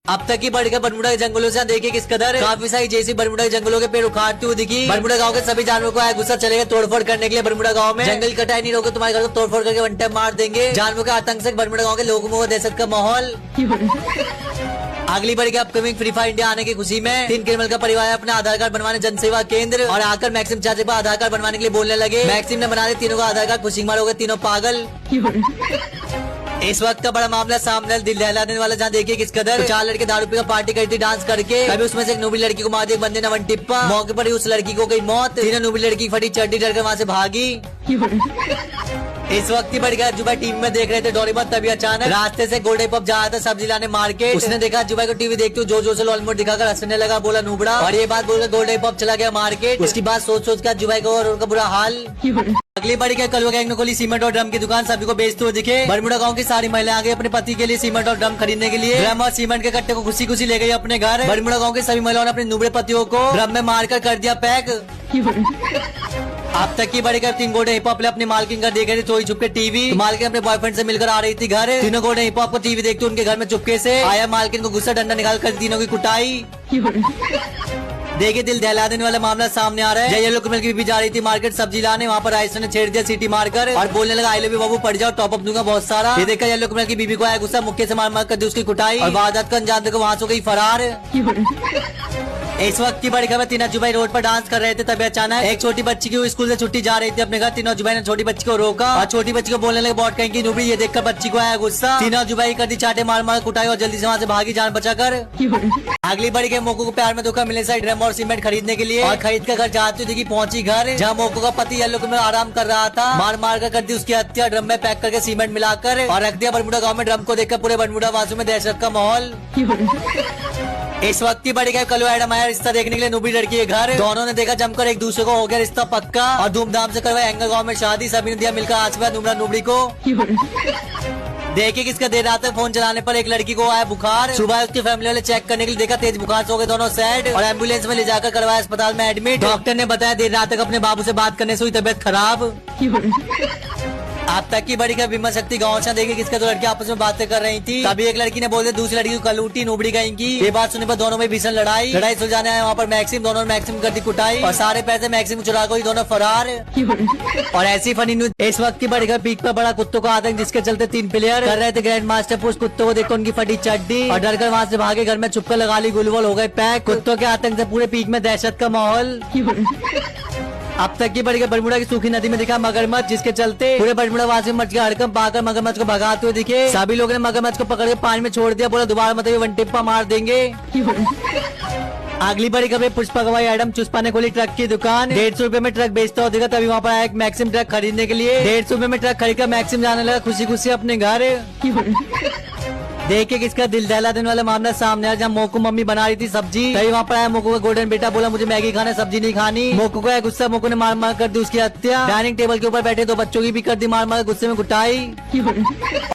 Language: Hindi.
अब तक की बढ़कर बरमुडा के जंगलों से देखिए किस कदर काफी सारी जैसी बरमुडा के जंगलों के पेड़ उखाड़ती हुई दिखी। बरमुडा गांव के सभी जानवरों को आया गुस्सा चलेगा तोड़फोड़ करने के लिए। बरमुडा गांव में जंगल कटाई नहीं रोके तुम्हारे घर को तोड़फोड़ करके वन टाइम मार देंगे। जानवरों के आतंक से बरमुडा गांव के लोगों में दहशत का माहौल। अगली बार के अपकमिंग फ्री फायर इंडिया आने की खुशी में 3 क्रिमिनल का परिवार अपना आधार कार्ड बनवाने जनसेवा केंद्र और आकर मैक्सिम चाचे को आधार कार्ड बनवाने के लिए बोलने लगे। मैक्सिम ने बना दिया तीनों का आधार कार्ड, खुशी मार हो गए तीनों पागल। इस वक्त का बड़ा मामला सामने दिल दहला देने वाला, जहाँ देखिए किस कदर 4 लड़के दारू पीकर पार्टी करती डांस करके, कभी उसमें से एक नूबी लड़की को मार दिया बंदे ने वन टिप्पा। मौके पर ही उस लड़की को गई मौत। तीनों नूबी लड़की फटी चड्डी डरकर वहाँ से भागी। इस वक्त ही बढ़ गया जुबाई टीवी में देख रहे थे डोरेमोन, तभी अचानक रास्ते से गोल्डन पॉप जा रहा था सब्जी लाने मार्केट। उसने देखा जुबाई को टीवी देखते हुए जो से लॉलमोट दिखाकर हंसने लगा, बोला नूबड़ा, और ये बात बोलकर गोल्डन पॉप चला गया मार्केट। उसकी बात सोच कर जुबाई को और उनका बुरा हाल। अगली बार क्या कलवा गैंग ने खोली सीमेंट और ड्रम की दुकान, सभी को बेचते हुए दिखे। बरमुडा गांव की सारी महिलाएं आ गई अपने पति के लिए सीमेंट और ड्रम खरीदने के लिए। ड्रम और सीमेंट के कट्टे को खुशी खुशी ले गई अपने घर। बरमुडा गांव के सभी महिलाओं ने अपने नुबड़े पतियों को ड्रम में मारकर कर दिया पैक। अब तक की बड़ी 3 गोल्डन हिप हॉप अपनी मालकिन घर देख रही थी चोरी छुपके टीवी। मालकिन अपने बॉयफ्रेंड से मिलकर आ रही थी घर। तीनों गोल्डन हिप हॉप को टीवी देखते उनके घर में चुपके से आया। मालकिन को गुस्सा डंडा निकाल कर तीनों की कुटाई। देखिए दिल दहला देने वाला मामला सामने आ रहा है। येलो कमल की बीबी जा रही थी मार्केट सब्जी लाने, वहाँ पर राइस ने छेड़ दिया सीटी मारकर और बोलने लगा आई लव यू बाबू, पड़ जाओ टॉप अप दूंगा बहुत सारा। ये देखा येलो कमल की बीबी को आया गुस्सा, मुक्के से मार कर दी उसकी कुटाई और वारदात को अंजाम देकर वहाँ से गई फरार। इस वक्त की बड़ी खबर, तीनों जुबाई रोड पर डांस कर रहे थे, तभी अचानक एक छोटी बच्ची की स्कूल से छुट्टी जा रही थी अपने घर। तीनों जुबाई ने छोटी बच्ची को रोका और छोटी बच्ची को बोलने लगे बहुत कहीं की नूबड़ी। ये देखकर बच्ची को आया गुस्सा, तीनों जुबाई कर दी चाटे मार मार कुटाई और जल्दी से वहाँ से भागी जान बचाकर। अगली बड़ी के मोको को प्यार में धोखा मिलने से ड्रम और सीमेंट खरीदने के लिए और खरीद कर घर जाती हुई पहुंची घर, जहाँ मोको का पति येलो में आराम कर रहा था। मार मार कर दी उसकी हत्या, ड्रम में पैक करके सीमेंट मिलाकर और रख दिया बरमुडा गाँव में। ड्रम को देखकर पूरे बरमुडा वासियों में दहशत का माहौल। इस वक्त की बड़ी कलो एडम आया रिश्ता देखने के लिए नूबी लड़की के घर। दोनों ने देखा जमकर एक दूसरे को, हो गया रिश्ता पक्का और धूमधाम से करवाया एंगल गांव में शादी। सभी ने दिया मिलकर आशीर्वाद नूबड़ा नूबड़ी को। देखिए किसका देर रात में फोन चलाने पर एक लड़की को आया बुखार। सुबह उसकी फैमिली वाले चेक करने के लिए देखा तेज बुखार से हो गए दोनों सेट और एम्बुलेंस में ले जाकर करवाया अस्पताल में एडमिट। डॉक्टर ने बताया देर रात तक अपने बाबू से बात करने से हुई तबियत खराब। अब तक की बड़ी विमल शक्ति गाँव से देखिए किसका 2 लड़की आपस में बातें कर रही थी। तभी एक लड़की ने बोल दिया दूसरी लड़की को कलूटी नूबड़ी गई की। ये बात सुनने पर दोनों में भीषण लड़ाई सुलझाने आए वहाँ पर मैक्सिम। दोनों ने मैक्सिम कर दी कुटाई और सारे पैसे मैक्सिम चुरा कर दोनों फरार। और ऐसी फनी न्यूज इस वक्त की बड़ी पीक पर बड़ा कुत्तों का आतंक, जिसके चलते 3 प्लेयर कर रहे थे ग्रैंड मास्टर पुश। कुत्तों को देखकर उनकी फटी चड्डी और डरकर वहाँ से भागे, घर में छुपकर लगा ली गुलवल, हो गए पैक। कुत्तों के आतंक से पूरे पीक में दहशत का माहौल। अब तक की बड़ी बरमुडा की सूखी नदी में दिखा मगरमच्छ, जिसके चलते पूरे बरमुडा वासी मच गया हड़कंप पाकर मगरमच्छ को भगाते हुए दिखे। सभी लोगों ने मगरमच्छ को पकड़ के पानी में छोड़ दिया, बोला दोबारा मत वन टिप्पा मार देंगे। अगली बड़ी खबर, पुष्पा गवाई एडम चुस्पा ने खोली ट्रक की दुकान। 150 रुपए में ट्रक बेचता हुआ दिखा, तभी वहाँ पर आया एक मैक्सिम ट्रक खरीदने के लिए। 150 रुपए में ट्रक खरीदकर मैक्सिम जाने लगा खुशी खुशी अपने घर। देखिए किसका दिल दहला देने वाला मामला सामने आया, जहाँ मोको मम्मी बना रही थी सब्जी, तभी वहाँ पर आया मोको का गोल्डन बेटा, बोला मुझे मैगी खाना सब्जी नहीं खानी। मोको को गुस्सा, मोको ने मार मार कर दी उसकी हत्या। डाइनिंग टेबल के ऊपर बैठे 2 बच्चों की भी कर दी मार मार गुस्से में कुटाई।